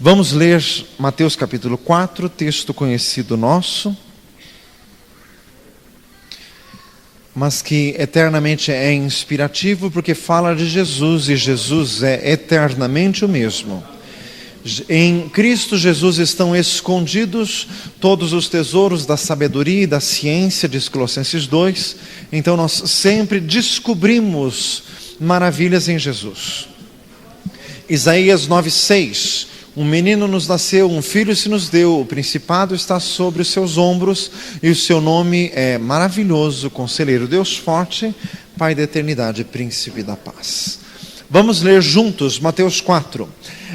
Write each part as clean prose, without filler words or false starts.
Vamos ler Mateus capítulo 4, texto conhecido nosso, mas que eternamente é inspirativo porque fala de Jesus e Jesus é eternamente o mesmo. Em Cristo Jesus estão escondidos todos os tesouros da sabedoria e da ciência, diz Colossenses 2. Então nós sempre descobrimos maravilhas em Jesus. Isaías 9:6. Um menino nos nasceu, um filho se nos deu, o principado está sobre os seus ombros, e o seu nome é maravilhoso, Conselheiro, Deus forte, Pai da eternidade, Príncipe da paz. Vamos ler juntos Mateus 4.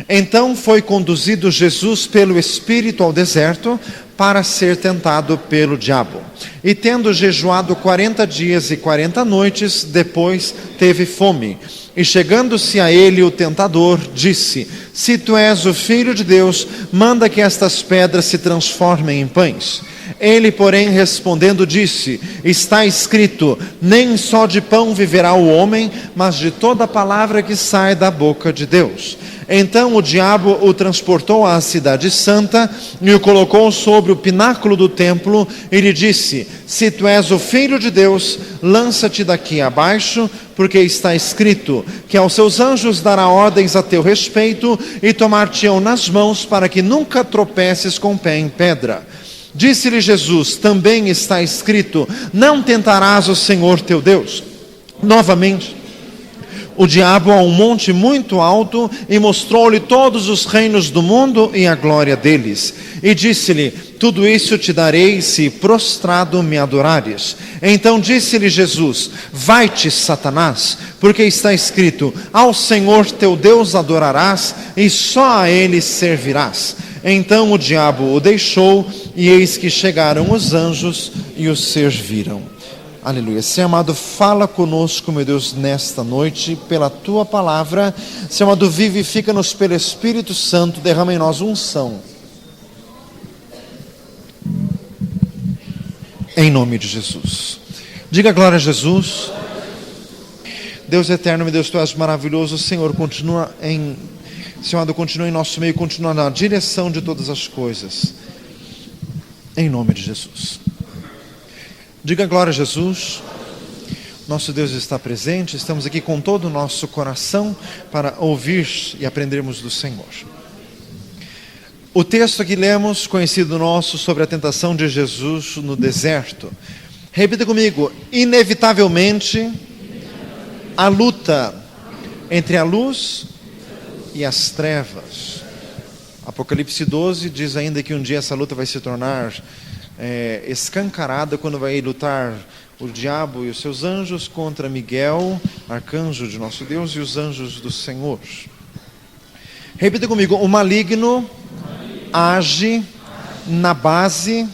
Então foi conduzido Jesus pelo Espírito ao deserto para ser tentado pelo diabo. E tendo jejuado 40 dias e 40 noites, depois teve fome. E chegando-se a ele o tentador, disse: Se tu és o Filho de Deus, manda que estas pedras se transformem em pães. Ele, porém, respondendo, disse: Está escrito, nem só de pão viverá o homem, mas de toda palavra que sai da boca de Deus. Então o diabo o transportou à cidade santa e o colocou sobre o pináculo do templo e lhe disse: Se tu és o Filho de Deus, lança-te daqui abaixo, porque está escrito que aos seus anjos dará ordens a teu respeito e tomar-te-ão nas mãos para que nunca tropeces com o pé em pedra. Disse-lhe Jesus: Também está escrito, não tentarás o Senhor teu Deus. Novamente o diabo a um monte muito alto e mostrou-lhe todos os reinos do mundo e a glória deles. E disse-lhe: Tudo isso te darei se prostrado me adorares. Então disse-lhe Jesus: Vai-te, Satanás, porque está escrito, ao Senhor teu Deus adorarás e só a ele servirás. Então o diabo o deixou e eis que chegaram os anjos e o serviram. Aleluia. Senhor amado, fala conosco, meu Deus, nesta noite, pela Tua palavra. Senhor amado, vivifica-nos pelo Espírito Santo, derrama em nós unção. Em nome de Jesus. Diga glória a Jesus. Deus eterno, meu Deus, Tu és maravilhoso. Senhor, continua em nosso meio, continua na direção de todas as coisas. Em nome de Jesus. Diga glória a Jesus. Nosso Deus está presente, estamos aqui com todo o nosso coração para ouvir e aprendermos do Senhor. O texto que lemos, conhecido nosso, sobre a tentação de Jesus no deserto. Repita comigo: inevitavelmente a luta entre a luz e as trevas. Apocalipse 12 diz ainda que um dia essa luta vai se tornar escancarada, quando vai lutar o diabo e os seus anjos contra Miguel, arcanjo de nosso Deus, e os anjos do Senhor. Repita comigo: o maligno age na base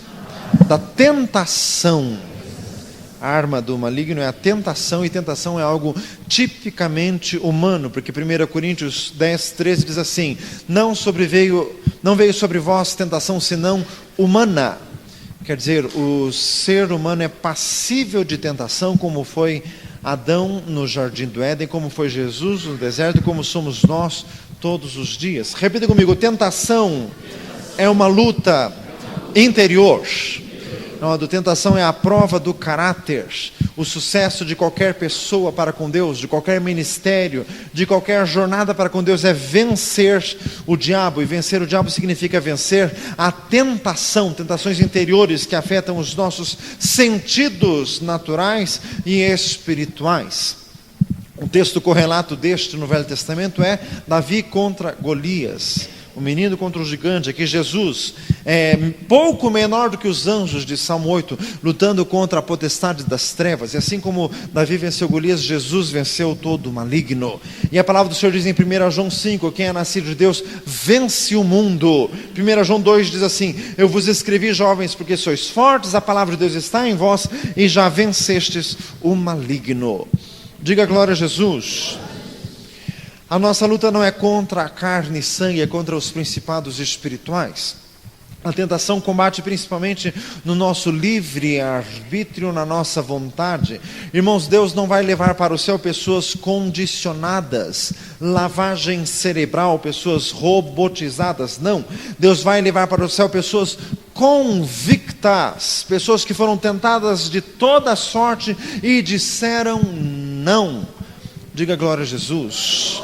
da tentação. A arma do maligno é a tentação, e tentação é algo tipicamente humano, porque 1 Coríntios 10:13 diz assim: não veio sobre vós tentação senão humana. Quer dizer, o ser humano é passível de tentação, como foi Adão no jardim do Éden, como foi Jesus no deserto, como somos nós todos os dias. Repita comigo: tentação é uma luta interior. Não, a tentação é a prova do caráter. O sucesso de qualquer pessoa para com Deus, de qualquer ministério, de qualquer jornada para com Deus, é vencer o diabo. E vencer o diabo significa vencer a tentação, tentações interiores que afetam os nossos sentidos naturais e espirituais. O texto correlato deste no Velho Testamento é Davi contra Golias. O menino contra o gigante. Aqui Jesus é pouco menor do que os anjos de Salmo 8, lutando contra a potestade das trevas. E assim como Davi venceu Golias, Jesus venceu todo o maligno. E a palavra do Senhor diz em 1 João 5, quem é nascido de Deus vence o mundo. 1 João 2 diz assim: Eu vos escrevi, jovens, porque sois fortes, a palavra de Deus está em vós e já vencestes o maligno. Diga glória a Jesus. A nossa luta não é contra a carne e sangue, é contra os principados espirituais. A tentação combate principalmente no nosso livre-arbítrio, na nossa vontade. Irmãos, Deus não vai levar para o céu pessoas condicionadas, lavagem cerebral, pessoas robotizadas, não. Deus vai levar para o céu pessoas convictas, pessoas que foram tentadas de toda sorte e disseram não. Diga glória a Jesus.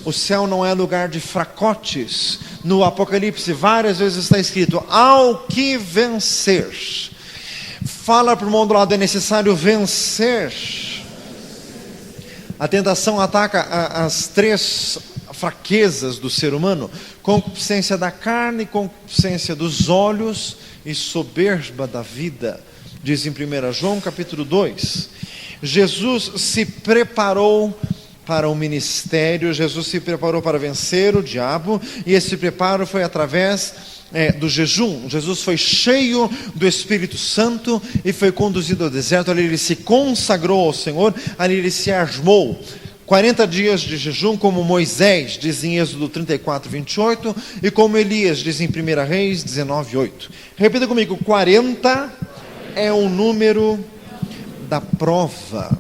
O céu não é lugar de fracotes. No Apocalipse várias vezes está escrito: ao que vencer. Fala para o irmão do lado: é necessário vencer. A tentação ataca as três fraquezas do ser humano: concupiscência da carne, concupiscência dos olhos e soberba da vida. Diz em 1 João capítulo 2. Jesus se preparou para o ministério, Jesus se preparou para vencer o diabo, e esse preparo foi através do jejum. Jesus foi cheio do Espírito Santo e foi conduzido ao deserto. Ali ele se consagrou ao Senhor, ali ele se armou. 40 dias de jejum, como Moisés, diz em Êxodo 34, 28, e como Elias, diz em 1 Reis 19, 8. Repita comigo: 40 é o número da prova.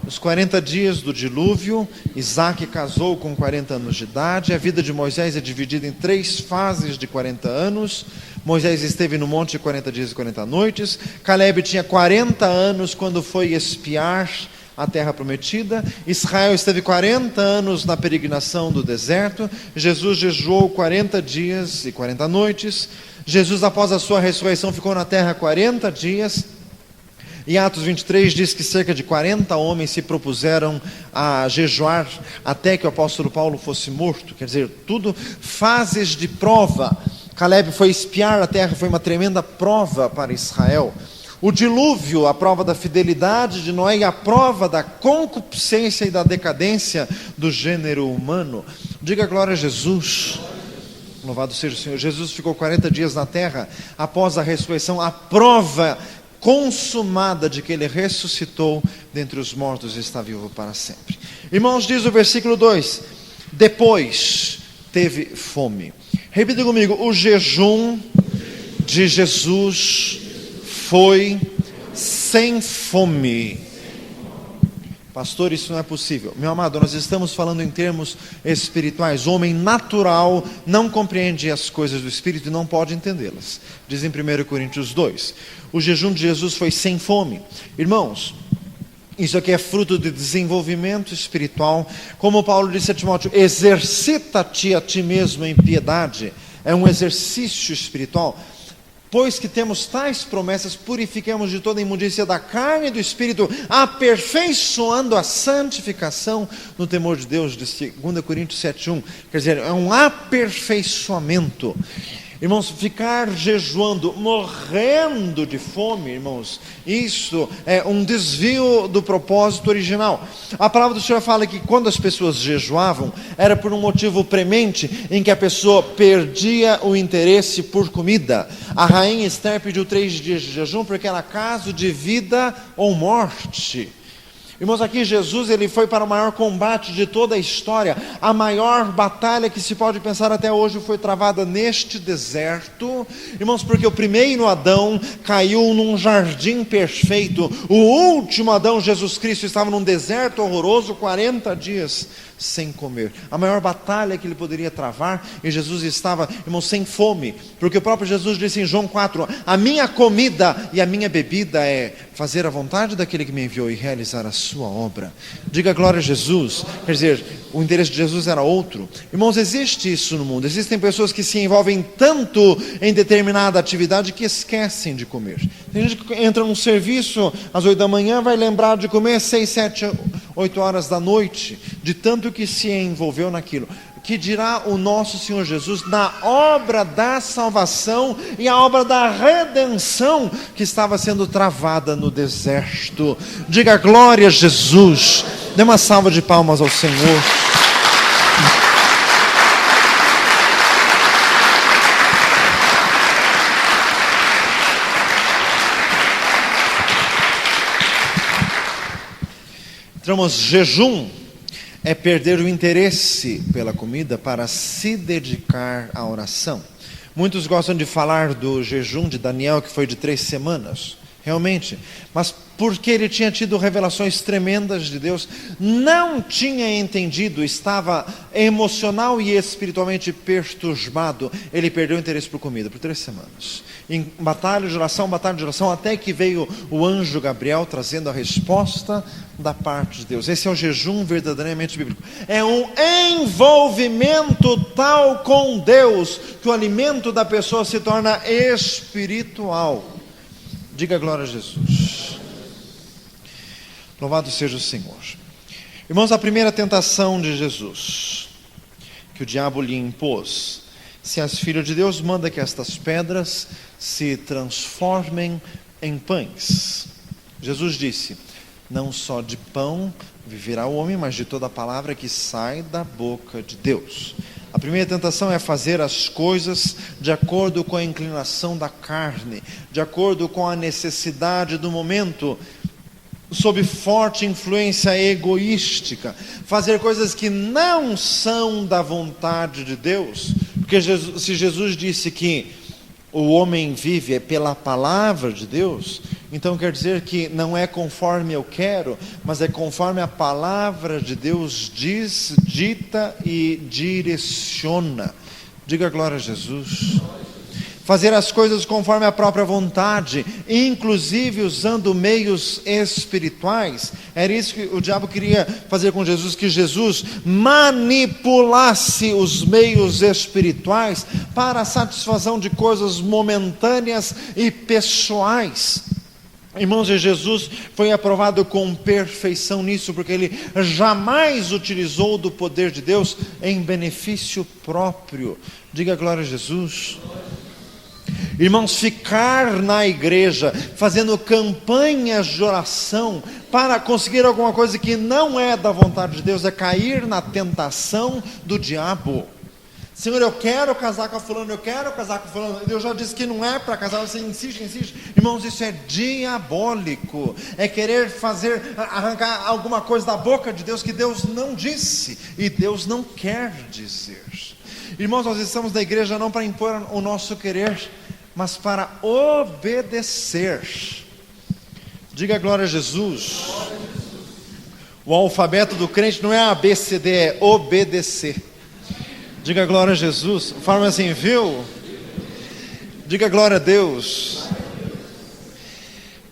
Os 40 dias do dilúvio, Isaac casou com 40 anos de idade. A vida de Moisés é dividida em 3 fases de 40 anos. Moisés esteve no monte 40 dias e 40 noites. Caleb tinha 40 anos quando foi espiar a terra prometida. Israel esteve 40 anos na peregrinação do deserto. Jesus jejuou 40 dias e 40 noites. Jesus, após a sua ressurreição, ficou na terra 40 dias. Em Atos 23 diz que cerca de 40 homens se propuseram a jejuar até que o apóstolo Paulo fosse morto. Quer dizer, tudo fases de prova. Caleb foi espiar a terra, foi uma tremenda prova para Israel. O dilúvio, a prova da fidelidade de Noé, e a prova da concupiscência e da decadência do gênero humano. Diga glória a Jesus. Louvado seja o Senhor. Jesus ficou 40 dias na terra após a ressurreição, a prova consumada de que ele ressuscitou dentre os mortos e está vivo para sempre. Irmãos, diz o versículo 2: depois teve fome. Repita comigo: o jejum de Jesus foi sem fome. Pastor, isso não é possível. Meu amado, nós estamos falando em termos espirituais. O homem natural não compreende as coisas do Espírito e não pode entendê-las. Diz em 1 Coríntios 2. O jejum de Jesus foi sem fome. Irmãos, isso aqui é fruto de desenvolvimento espiritual. Como Paulo disse a Timóteo: exercita-te a ti mesmo em piedade. É um exercício espiritual. Pois que temos tais promessas, purifiquemos de toda a imundícia da carne e do espírito, aperfeiçoando a santificação no temor de Deus, de 2 Coríntios 7:1. Quer dizer, é um aperfeiçoamento. Irmãos, ficar jejuando, morrendo de fome, irmãos, isso é um desvio do propósito original. A palavra do Senhor fala que quando as pessoas jejuavam, era por um motivo premente, em que a pessoa perdia o interesse por comida. A rainha Esther pediu 3 dias de jejum, porque era caso de vida ou morte. Irmãos, aqui Jesus, ele foi para o maior combate de toda a história. A maior batalha que se pode pensar até hoje foi travada neste deserto. Irmãos, porque o primeiro Adão caiu num jardim perfeito. O último Adão, Jesus Cristo, estava num deserto horroroso, 40 dias sem comer. A maior batalha que ele poderia travar, e Jesus estava, irmãos, sem fome. Porque o próprio Jesus disse em João 4, a minha comida e a minha bebida é fazer a vontade daquele que me enviou e realizar a sua obra. Diga glória a Jesus. Quer dizer, o interesse de Jesus era outro. Irmãos, existe isso no mundo. Existem pessoas que se envolvem tanto em determinada atividade que esquecem de comer. Tem gente que entra num serviço às 8 da manhã, vai lembrar de comer às 6, 7, 8 horas da noite, de tanto que se envolveu naquilo. Que dirá o nosso Senhor Jesus na obra da salvação e a obra da redenção que estava sendo travada no deserto. Diga glória a Jesus. Dê uma salva de palmas ao Senhor. Entramos, jejum é perder o interesse pela comida para se dedicar à oração. Muitos gostam de falar do jejum de Daniel, que foi de 3 semanas, realmente, mas porque ele tinha tido revelações tremendas de Deus, não tinha entendido, estava emocional e espiritualmente perturbado, ele perdeu o interesse por comida por 3 semanas, em batalha de oração, até que veio o anjo Gabriel trazendo a resposta da parte de Deus. Esse é o jejum verdadeiramente bíblico, é um envolvimento tal com Deus, que o alimento da pessoa se torna espiritual. Diga glória a Jesus. Louvado seja o Senhor. Irmãos, a primeira tentação de Jesus, que o diabo lhe impôs: se és filho de Deus, manda que estas pedras se transformem em pães. Jesus disse: não só de pão viverá o homem, mas de toda a palavra que sai da boca de Deus. A primeira tentação é fazer as coisas de acordo com a inclinação da carne, de acordo com a necessidade do momento, sob forte influência egoística, fazer coisas que não são da vontade de Deus, porque se Jesus disse que o homem vive pela palavra de Deus, então quer dizer que não é conforme eu quero, mas é conforme a palavra de Deus diz, dita e direciona. Diga glória a Jesus. Fazer as coisas conforme a própria vontade, inclusive usando meios espirituais. Era isso que o diabo queria fazer com Jesus, que Jesus manipulasse os meios espirituais para a satisfação de coisas momentâneas e pessoais. Irmãos, Jesus foi aprovado com perfeição nisso, porque ele jamais utilizou do poder de Deus em benefício próprio. Diga glória a Jesus. Irmãos, ficar na igreja fazendo campanhas de oração para conseguir alguma coisa que não é da vontade de Deus é cair na tentação do diabo. Senhor, eu quero casar com a fulana, eu quero casar com a fulana. Deus já disse que não é para casar, você insiste. Irmãos, isso é diabólico. É querer arrancar alguma coisa da boca de Deus que Deus não disse e Deus não quer dizer. Irmãos, nós estamos na igreja não para impor o nosso querer, mas para obedecer. Diga glória a Jesus. O alfabeto do crente não é ABCD, é obedecer. Diga glória a Jesus. Fala assim, viu? Diga glória a Deus.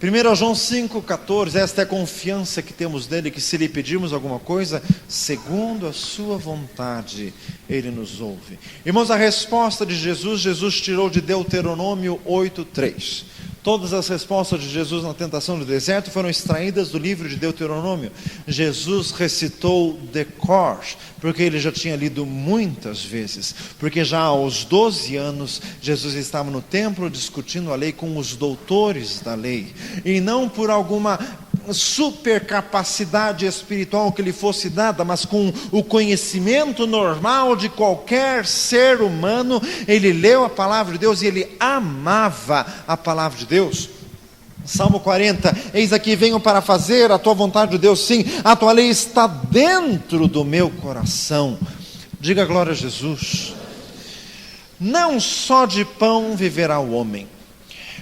1 João 5,14, esta é a confiança que temos nele, que se lhe pedirmos alguma coisa, segundo a sua vontade, ele nos ouve. Irmãos, a resposta de Jesus tirou de Deuteronômio 8,3. Todas as respostas de Jesus na tentação do deserto foram extraídas do livro de Deuteronômio. Jesus recitou de cor, porque ele já tinha lido muitas vezes, porque já aos 12 anos, Jesus estava no templo discutindo a lei com os doutores da lei, e não por alguma supercapacidade espiritual que lhe fosse dada, mas com o conhecimento normal de qualquer ser humano, ele leu a palavra de Deus e ele amava a palavra de Deus. Salmo 40, eis aqui venho para fazer a tua vontade, Deus, sim, a tua lei está dentro do meu coração. Diga glória a Jesus. Não só de pão viverá o homem.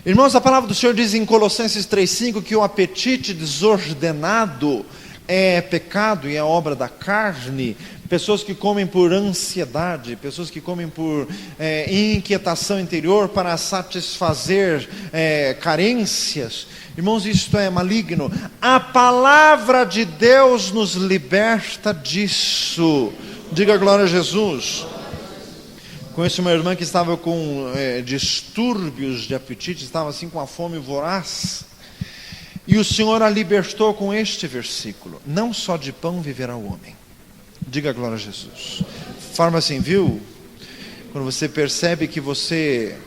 Irmãos, a palavra do Senhor diz em Colossenses 3,5 que o apetite desordenado é pecado e é obra da carne. Pessoas que comem por ansiedade, pessoas que comem por inquietação interior para satisfazer carências. Irmãos, isto é maligno. A palavra de Deus nos liberta disso. Diga glória a Jesus. Conheço uma irmã que estava com distúrbios de apetite, estava assim com a fome voraz. E o Senhor a libertou com este versículo: não só de pão viverá o homem. Diga glória a Jesus. Forma assim, viu? Quando você percebe que você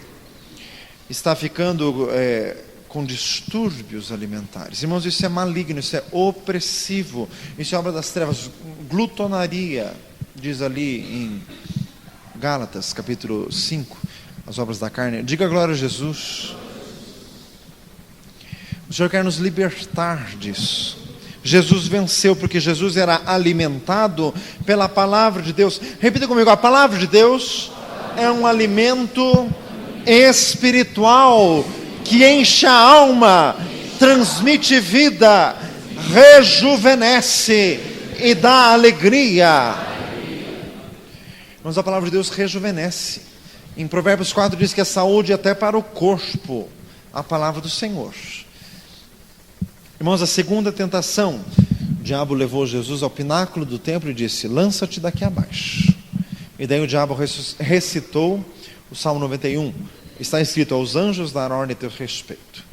está ficando com distúrbios alimentares. Irmãos, isso é maligno, isso é opressivo, isso é obra das trevas. Glutonaria, diz ali em Gálatas, capítulo 5, as obras da carne. Diga glória a Jesus. O Senhor quer nos libertar disso. Jesus venceu, porque Jesus era alimentado pela palavra de Deus. Repita comigo, a palavra de Deus é um alimento espiritual que enche a alma, transmite vida, rejuvenesce e dá alegria. Mas a palavra de Deus rejuvenesce. Em Provérbios 4 diz que é saúde até para o corpo, a palavra do Senhor. Irmãos, a segunda tentação, o diabo levou Jesus ao pináculo do templo e disse: lança-te daqui abaixo. E daí o diabo recitou o Salmo 91. Está escrito: aos anjos dar ordem a teu respeito.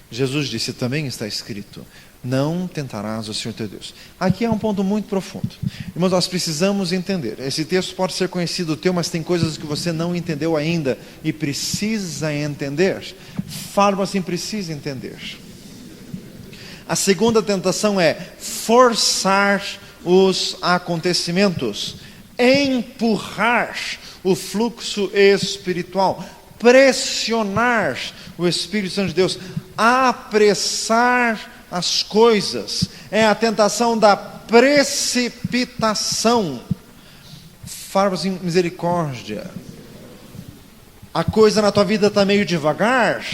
Jesus disse: também está escrito: não tentarás o Senhor teu Deus. Aqui é um ponto muito profundo. Irmãos, nós precisamos entender. Esse texto pode ser conhecido teu, mas tem coisas que você não entendeu ainda e precisa entender. Falo assim, precisa entender. A segunda tentação é forçar os acontecimentos, empurrar o fluxo espiritual, pressionar o Espírito Santo de Deus, apressar as coisas. É a tentação da precipitação. Fala assim, misericórdia. A coisa na tua vida está meio devagar.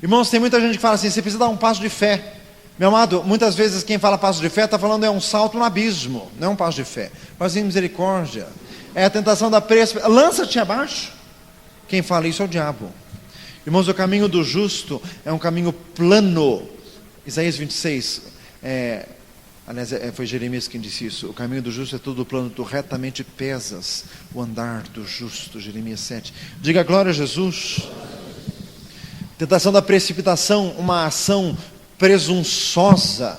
Irmãos, tem muita gente que fala assim: você precisa dar um passo de fé. Meu amado, muitas vezes quem fala passo de fé está falando é um salto no abismo, não é um passo de fé. Fala assim, misericórdia. É a tentação da precipitação. Lança-te abaixo. Quem fala isso é o diabo. Irmãos, o caminho do justo é um caminho plano. Isaías 26, foi Jeremias quem disse isso: o caminho do justo é todo plano, tu retamente pesas o andar do justo. Jeremias 7. Diga glória a Jesus. Tentação da precipitação, uma ação presunçosa,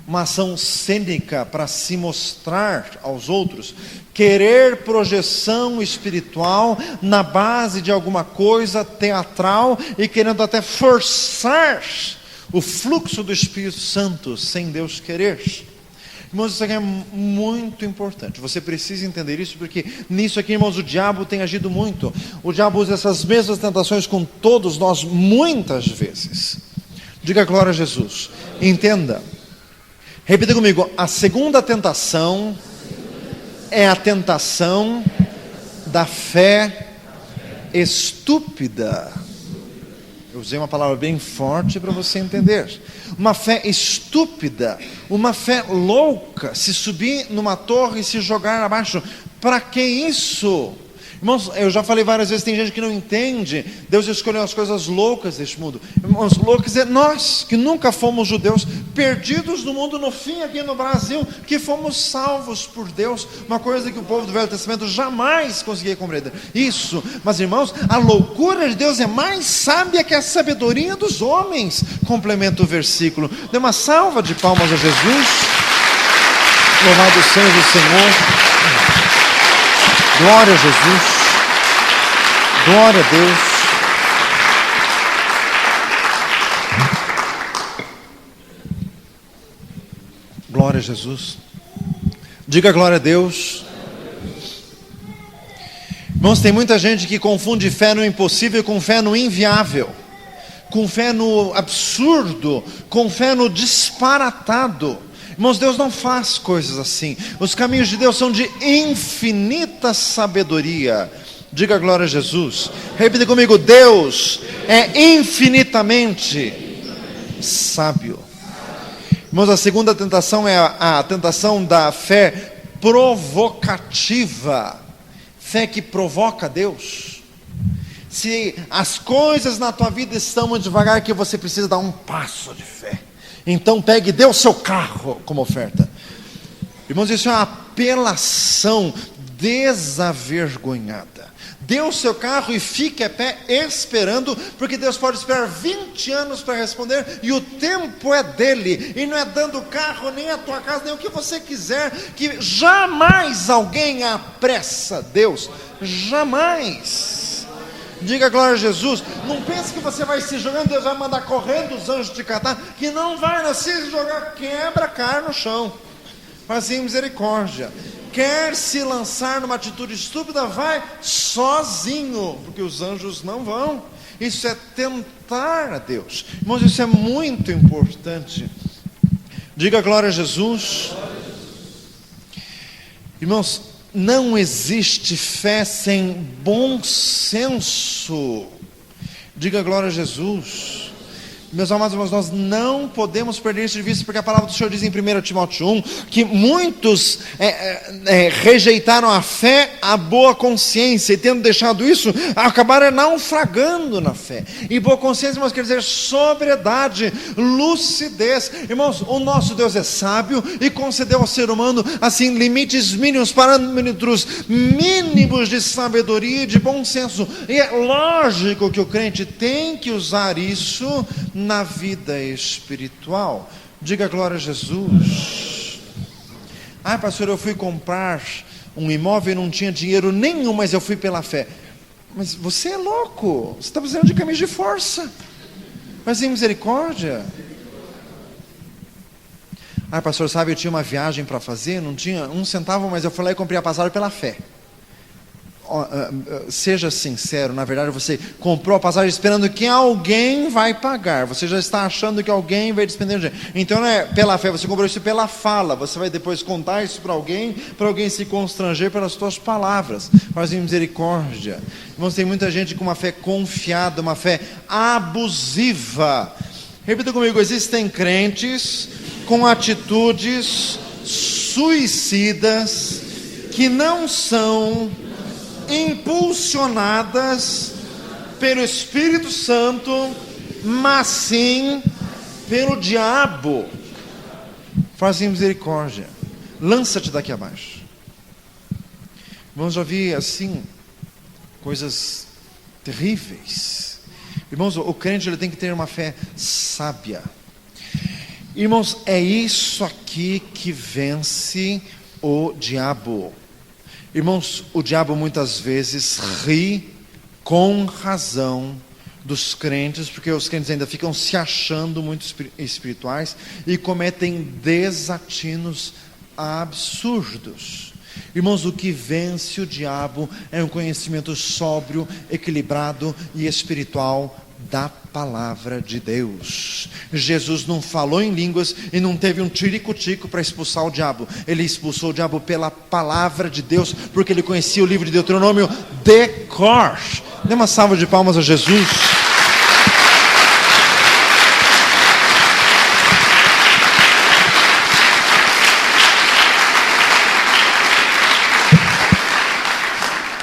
uma ação cênica para se mostrar aos outros, querer projeção espiritual na base de alguma coisa teatral e querendo até forçar o fluxo do Espírito Santo sem Deus querer. Irmãos, isso aqui é muito importante. Você precisa entender isso, porque nisso aqui, irmãos, o diabo tem agido muito. O diabo usa essas mesmas tentações com todos nós muitas vezes. Diga glória a Jesus. Entenda. Repita comigo. A segunda tentação é a tentação da fé estúpida. Eu usei uma palavra bem forte para você entender. Uma fé estúpida, uma fé louca, se subir numa torre e se jogar abaixo. Para que isso? Irmãos, eu já falei várias vezes, tem gente que não entende. Deus escolheu as coisas loucas deste mundo. Irmãos, loucos é nós, que nunca fomos judeus, perdidos no mundo, no fim aqui no Brasil, que fomos salvos por Deus. Uma coisa que o povo do Velho Testamento jamais conseguia compreender. Isso, mas irmãos, a loucura de Deus é mais sábia que a sabedoria dos homens. Complementa o versículo. Dê uma salva de palmas a Jesus. Louvado seja o Senhor. Glória a Jesus, glória a Deus. Glória a Jesus. Diga glória a Deus. Irmãos, tem muita gente que confunde fé no impossível com fé no inviável, com fé no absurdo, com fé no disparatado. Irmãos, Deus não faz coisas assim. Os caminhos de Deus são de infinita sabedoria. Diga glória a Jesus. Repita comigo: Deus é infinitamente sábio. Irmãos, a segunda tentação é a tentação da fé provocativa. Fé que provoca Deus. Se as coisas na tua vida estão muito devagar, que você precisa dar um passo de fé, então pegue e dê o seu carro como oferta. Irmãos, isso é uma apelação desavergonhada. Dê o seu carro e fique a pé esperando, porque Deus pode esperar 20 anos para responder, e o tempo é dele, e não é dando o carro, nem a tua casa, nem o que você quiser, que jamais alguém apressa Deus, jamais. Diga glória a Jesus. Não pense que você vai se jogando, Deus vai mandar correndo os anjos te catar, que não vai, não. Se jogar, quebra, cai no chão. Faz assim, misericórdia. Quer se lançar numa atitude estúpida, vai sozinho, porque os anjos não vão. Isso é tentar a Deus. Irmãos, isso é muito importante. Diga glória a Jesus. Irmãos, não existe fé sem bom senso. Diga glória a Jesus. Meus amados irmãos, nós não podemos perder isso de vista, porque a palavra do Senhor diz em 1 Timóteo 1, que muitos rejeitaram a fé, a boa consciência, e tendo deixado isso, acabaram naufragando na fé. E boa consciência, irmãos, quer dizer sobriedade, lucidez. Irmãos, o nosso Deus é sábio e concedeu ao ser humano, assim, limites mínimos, parâmetros mínimos de sabedoria e de bom senso. E é lógico que o crente tem que usar isso na vida espiritual. Diga glória a Jesus. Pastor, eu fui comprar um imóvel e não tinha dinheiro nenhum, mas eu fui pela fé. Mas você é louco, você está precisando de camisa de força. Mas em misericórdia. Pastor, sabe, eu tinha uma viagem para fazer, não tinha um centavo, mas eu fui lá e comprei a passagem pela fé. Seja sincero, na verdade você comprou a passagem esperando que alguém vai pagar, você já está achando que alguém vai despender dinheiro. Então não é pela fé, você comprou isso pela fala, você vai depois contar isso para alguém se constranger pelas suas palavras. Faz misericórdia. Irmãos, tem muita gente com uma fé confiada, uma fé abusiva. Repita comigo: existem crentes com atitudes suicidas que não são impulsionadas pelo Espírito Santo, mas sim pelo diabo. Faz misericórdia. Lança-te daqui abaixo. Irmãos, já vi assim coisas terríveis. Irmãos, o crente ele tem que ter uma fé sábia. Irmãos, é isso aqui que vence o diabo. Irmãos, o diabo muitas vezes ri com razão dos crentes, porque os crentes ainda ficam se achando muito espirituais e cometem desatinos absurdos. Irmãos, o que vence o diabo é um conhecimento sóbrio, equilibrado e espiritual da palavra de Deus. Jesus não falou em línguas e não teve um tirico-tico para expulsar o diabo. Ele expulsou o diabo pela palavra de Deus, porque ele conhecia o livro de Deuteronômio de cor. Dê uma salva de palmas a Jesus.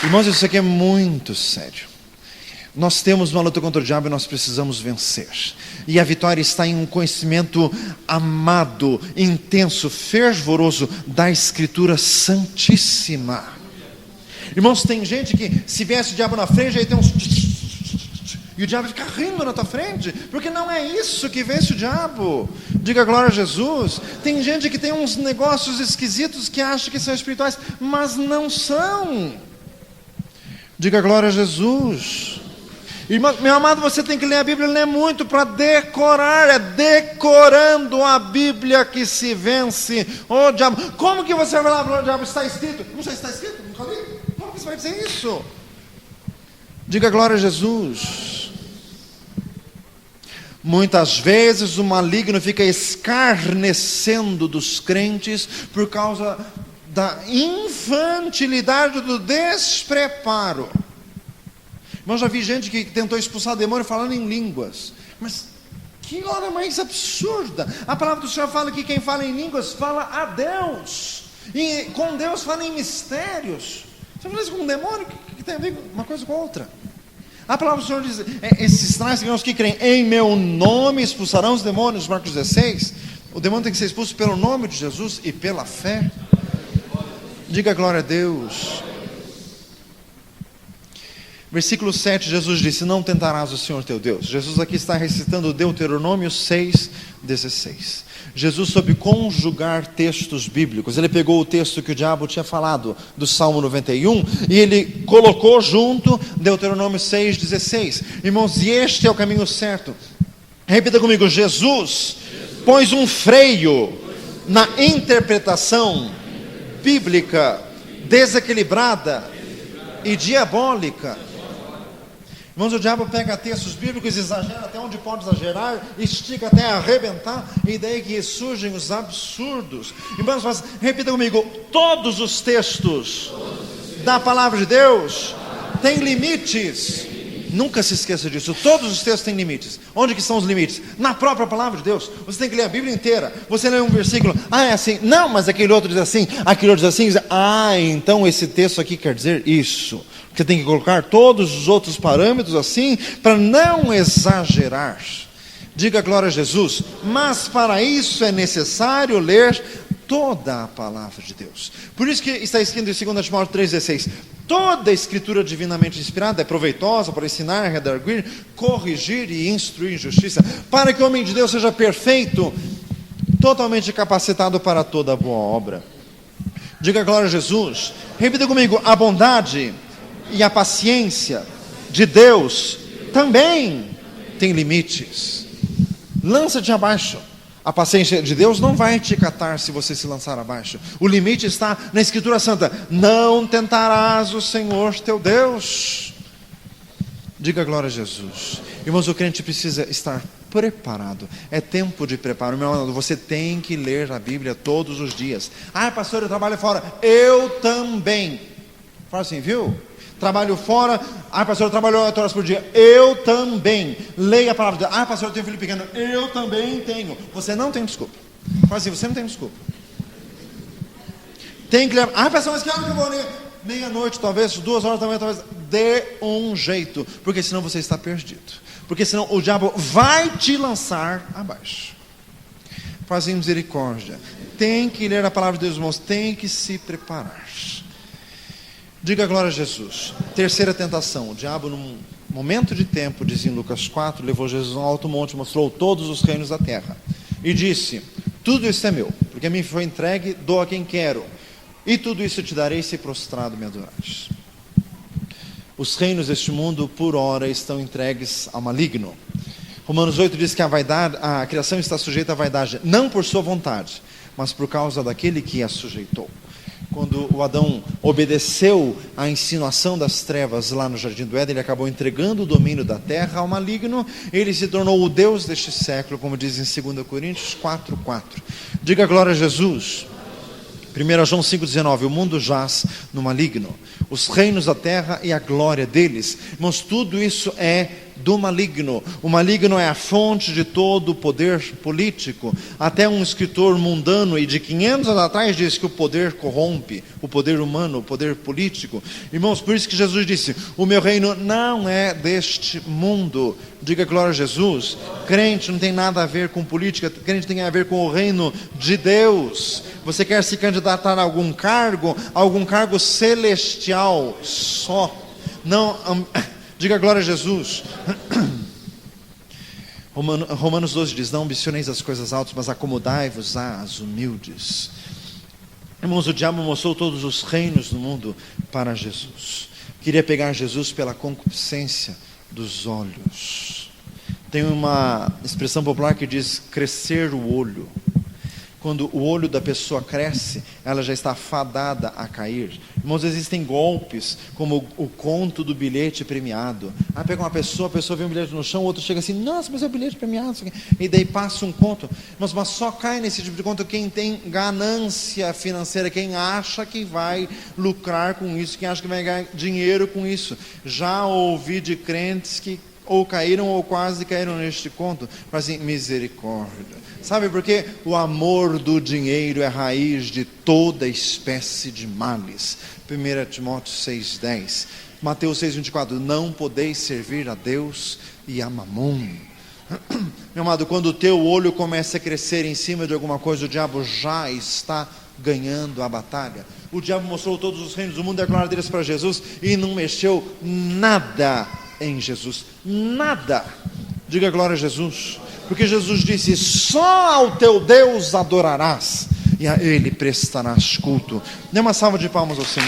Irmãos, isso aqui é muito sério. Nós temos uma luta contra o diabo e nós precisamos vencer. E a vitória está em um conhecimento amado, intenso, fervoroso da Escritura Santíssima. Irmãos, tem gente que se viesse o diabo na frente, aí tem uns... E o diabo fica rindo na tua frente, porque não é isso que vence o diabo. Diga glória a Jesus. Tem gente que tem uns negócios esquisitos que acha que são espirituais, mas não são. Diga glória a Jesus. Irmão, meu amado, você tem que ler a Bíblia, ler muito para decorar. É decorando a Bíblia que se vence o diabo. Como que você vai lá para o diabo? Está escrito? Não sei se está escrito, nunca li. Como que você vai dizer isso? Diga glória a Jesus. Muitas vezes o maligno fica escarnecendo dos crentes por causa da infantilidade, do despreparo. Irmão, já vi gente que tentou expulsar demônio falando em línguas. Mas que hora mais absurda. A palavra do Senhor fala que quem fala em línguas fala a Deus. E com Deus fala em mistérios. Você fala isso com um demônio? O que tem a ver uma coisa com a outra? A palavra do Senhor diz: esses sinais irmãos que creem em meu nome expulsarão os demônios. Marcos 16. O demônio tem que ser expulso pelo nome de Jesus e pela fé. Diga glória a Deus. Versículo 7, Jesus disse: não tentarás o Senhor teu Deus. Jesus aqui está recitando Deuteronômio 6,16. Jesus soube conjugar textos bíblicos. Ele pegou o texto que o diabo tinha falado do Salmo 91 e ele colocou junto Deuteronômio 6,16. Irmãos, e este é o caminho certo. Repita comigo: Jesus pôs um freio na interpretação bíblica desequilibrada e diabólica. Irmãos, o diabo pega textos bíblicos, exagera até onde pode exagerar, estica até arrebentar, e daí que surgem os absurdos. Irmãos, mas repita comigo: todos os textos da palavra de Deus têm limites. Nunca se esqueça disso. Todos os textos têm limites. Onde que estão os limites? Na própria palavra de Deus. Você tem que ler a Bíblia inteira. Você lê um versículo, é assim. Não, mas aquele outro diz assim, aquele outro diz assim. Então esse texto aqui quer dizer isso. Você tem que colocar todos os outros parâmetros assim, para não exagerar. Diga glória a Jesus. Mas para isso é necessário ler toda a palavra de Deus. Por isso que está escrito em 2 Timóteo 3,16: toda a escritura divinamente inspirada é proveitosa para ensinar, redarguir, corrigir e instruir em justiça, para que o homem de Deus seja perfeito, totalmente capacitado para toda boa obra. Diga glória a Jesus. Repita comigo: a bondade e a paciência de Deus também tem limites. Lança-te abaixo. A paciência de Deus não vai te catar se você se lançar abaixo. O limite está na Escritura Santa: não tentarás o Senhor teu Deus. Diga glória a Jesus. Irmãos, o crente precisa estar preparado. É tempo de preparo. Meu irmão, você tem que ler a Bíblia todos os dias. Pastor, eu trabalho fora. Eu também. Fala assim, viu? Trabalho fora. Pastor, eu trabalho 8 horas por dia. Eu também. Leia a palavra de Deus. Pastor, eu tenho filho pequeno. Eu também tenho. Você não tem desculpa. Fala assim, você não tem desculpa. Tem que ler. Pastor, mas que hora que eu vou ler? Meia-noite, talvez, 2 horas da manhã, talvez. Dê um jeito. Porque senão você está perdido. Porque senão o diabo vai te lançar abaixo. Fazer misericórdia. Tem que ler a palavra de Deus, irmãos. Tem que se preparar. Diga glória a Jesus. Terceira tentação. O diabo, num momento de tempo, diz em Lucas 4, levou Jesus a um alto monte, mostrou todos os reinos da terra e disse: tudo isso é meu, porque a mim foi entregue, dou a quem quero, e tudo isso te darei se prostrado me adorares. Os reinos deste mundo por ora estão entregues ao maligno. Romanos 8 diz que a criação está sujeita à vaidade, não por sua vontade, mas por causa daquele que a sujeitou. Quando o Adão obedeceu à insinuação das trevas lá no Jardim do Éden, ele acabou entregando o domínio da terra ao maligno. Ele se tornou o Deus deste século, como diz em 2 Coríntios 4:4. Diga glória a Jesus. 1 João 5,19: o mundo jaz no maligno, os reinos da terra e a glória deles. Irmãos, tudo isso é do maligno. O maligno é a fonte de todo o poder político. Até um escritor mundano e de 500 anos atrás disse que o poder corrompe, o poder humano, o poder político. Irmãos, por isso que Jesus disse: o meu reino não é deste mundo. Diga glória a Jesus. Crente não tem nada a ver com política, crente tem a ver com o reino de Deus. Você quer se candidatar a algum cargo celestial só. Não, diga glória a Jesus. Romanos 12 diz: não ambicioneis as coisas altas, mas acomodai-vos às humildes. Irmãos, o diabo mostrou todos os reinos do mundo para Jesus. Queria pegar Jesus pela concupiscência dos olhos. Tem uma expressão popular que diz crescer o olho. Quando o olho da pessoa cresce, ela já está fadada a cair. Irmãos, existem golpes, como o conto do bilhete premiado. Pega uma pessoa, a pessoa vê um bilhete no chão, o outro chega assim: nossa, mas é o bilhete premiado. E daí passa um conto. Mas só cai nesse tipo de conto quem tem ganância financeira, quem acha que vai lucrar com isso, quem acha que vai ganhar dinheiro com isso. Já ouvi de crentes que ou caíram ou quase caíram neste conto. Mas assim, misericórdia. Sabe por quê? O amor do dinheiro é raiz de toda espécie de males. 1 Timóteo 6,10. Mateus 6,24. Não podeis servir a Deus e a Mamon. Meu amado, quando o teu olho começa a crescer em cima de alguma coisa, o diabo já está ganhando a batalha. O diabo mostrou todos os reinos do mundo e a glória deles para Jesus e não mexeu nada em Jesus. Nada. Diga glória a Jesus. Porque Jesus disse: só ao teu Deus adorarás e a Ele prestarás culto. Dê uma salva de palmas ao Senhor.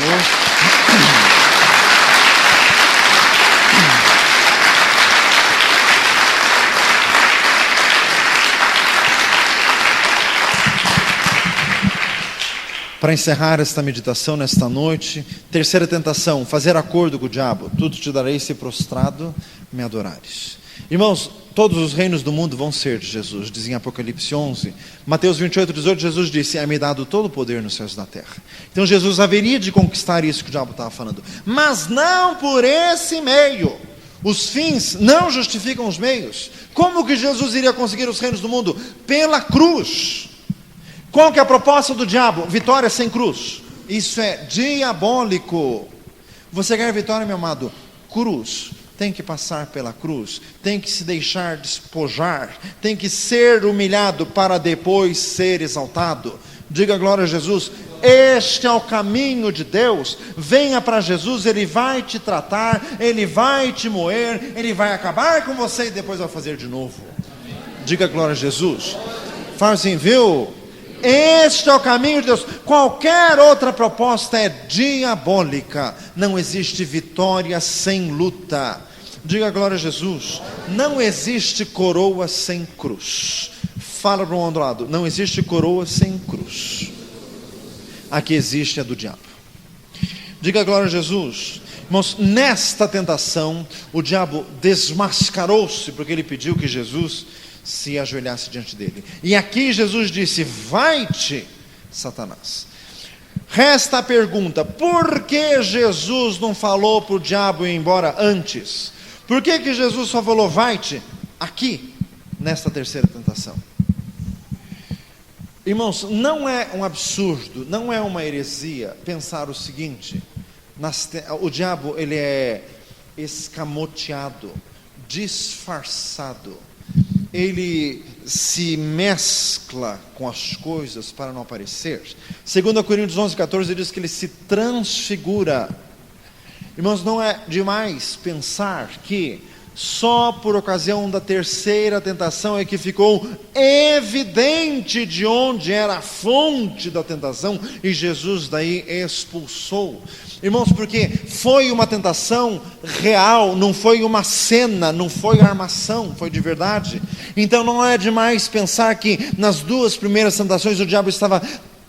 Para encerrar esta meditação nesta noite, terceira tentação, fazer acordo com o diabo. Tudo te darei se prostrado me adorares. Irmãos, todos os reinos do mundo vão ser de Jesus, diz em Apocalipse 11. Mateus 28, 18, Jesus disse: é-me dado todo o poder nos céus e na terra. Então Jesus haveria de conquistar isso que o diabo estava falando, mas não por esse meio. Os fins não justificam os meios. Como que Jesus iria conseguir os reinos do mundo? Pela cruz. Qual que é a proposta do diabo? Vitória sem cruz. Isso é diabólico. Você quer vitória, meu amado? Cruz. Tem que passar pela cruz. Tem que se deixar despojar. Tem que ser humilhado para depois ser exaltado. Diga glória a Jesus. Este é o caminho de Deus. Venha para Jesus, Ele vai te tratar, Ele vai te moer, Ele vai acabar com você e depois vai fazer de novo. Diga glória a Jesus. Fala assim, viu? Este é o caminho de Deus. Qualquer outra proposta é diabólica. Não existe vitória sem luta. Diga glória a Jesus. Não existe coroa sem cruz. Fala para o outro lado. Não existe coroa sem cruz. A que existe é do diabo. Diga glória a Jesus. Irmãos, nesta tentação, o diabo desmascarou-se, porque ele pediu que Jesus se ajoelhasse diante dele. E aqui Jesus disse: vai-te, Satanás. Resta a pergunta: por que Jesus não falou para o diabo ir embora antes? Por que Jesus só falou vai-te aqui, nesta terceira tentação? Irmãos, não é um absurdo, não é uma heresia pensar o seguinte: o diabo ele é escamoteado, disfarçado, ele se mescla com as coisas para não aparecer. 2 Coríntios 11, 14 diz que ele se transfigura. Irmãos, não é demais pensar que só por ocasião da terceira tentação é que ficou evidente de onde era a fonte da tentação, e Jesus daí expulsou. Irmãos, porque foi uma tentação real, não foi uma cena, não foi armação, foi de verdade. Então não é demais pensar que nas duas primeiras tentações o diabo estava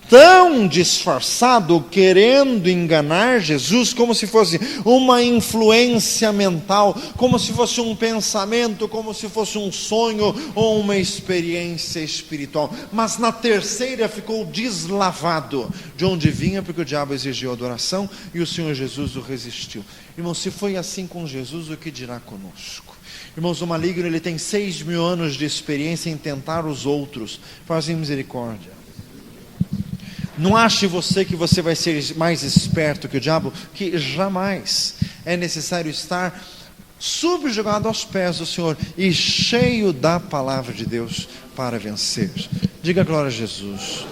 tão disfarçado, querendo enganar Jesus, como se fosse uma influência mental, como se fosse um pensamento, como se fosse um sonho ou uma experiência espiritual. Mas na terceira ficou deslavado de onde vinha, porque o diabo exigiu adoração e o Senhor Jesus o resistiu. Irmãos, se foi assim com Jesus, o que dirá conosco? Irmãos, o maligno ele tem 6.000 anos de experiência em tentar os outros. Fazem misericórdia. Não ache você que você vai ser mais esperto que o diabo, que jamais. É necessário estar subjugado aos pés do Senhor e cheio da palavra de Deus para vencer. Diga glória a Jesus.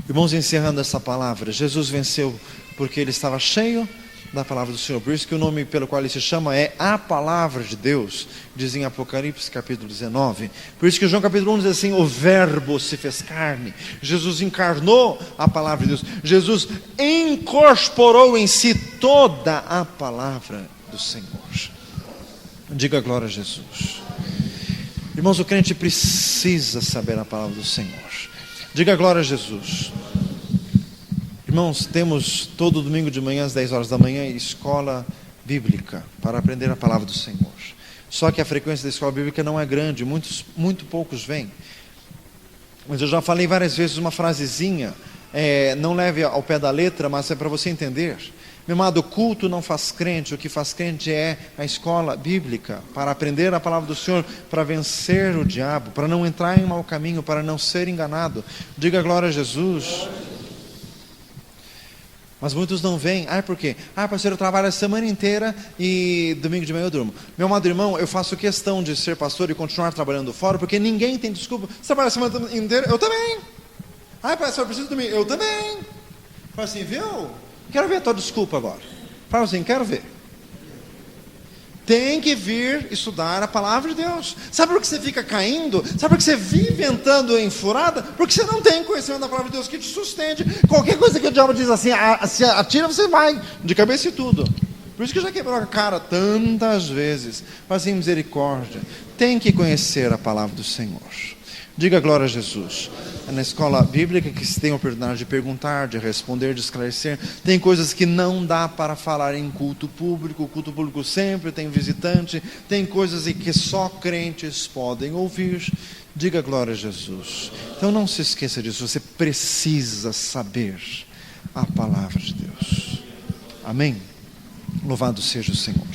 Irmãos, encerrando essa palavra, Jesus venceu porque ele estava cheio da palavra do Senhor. Por isso que o nome pelo qual ele se chama é a palavra de Deus, diz em Apocalipse capítulo 19. Por isso que João capítulo 1 diz assim: o verbo se fez carne. Jesus encarnou a palavra de Deus. Jesus incorporou em si toda a palavra do Senhor. Diga glória a Jesus. Irmãos, o crente precisa saber a palavra do Senhor. Diga glória a Jesus. Irmãos, temos todo domingo de manhã às 10 horas da manhã escola bíblica para aprender a palavra do Senhor. Só que a frequência da escola bíblica não é grande, muito poucos vêm. Mas eu já falei várias vezes uma frasezinha, não leve ao pé da letra, mas é para você entender. Meu amado, culto não faz crente, o que faz crente é a escola bíblica, para aprender a palavra do Senhor, para vencer o diabo, para não entrar em mau caminho, para não ser enganado. Diga glória a Jesus. Mas muitos não vêm. Por quê? Pastor, eu trabalho a semana inteira e domingo de manhã eu durmo. Meu amado irmão, eu faço questão de ser pastor e continuar trabalhando fora, porque ninguém tem desculpa. Você trabalha a semana inteira? Eu também. Pastor, eu preciso dormir. Eu também. Fala assim, viu? Quero ver a tua desculpa agora. Fala assim, quero ver. Tem que vir estudar a palavra de Deus. Sabe por que você fica caindo? Sabe por que você vive entrando em furada? Porque você não tem conhecimento da palavra de Deus que te sustente. Qualquer coisa que o diabo diz assim, se atira, você vai, de cabeça e tudo. Por isso que já quebrou a cara tantas vezes. Faz misericórdia. Tem que conhecer a palavra do Senhor. Diga glória a Jesus. É na escola bíblica que se tem a oportunidade de perguntar, de responder, de esclarecer. Tem coisas que não dá para falar em culto público. O culto público sempre tem visitante. Tem coisas em que só crentes podem ouvir. Diga glória a Jesus. Então não se esqueça disso. Você precisa saber a palavra de Deus. Amém? Louvado seja o Senhor.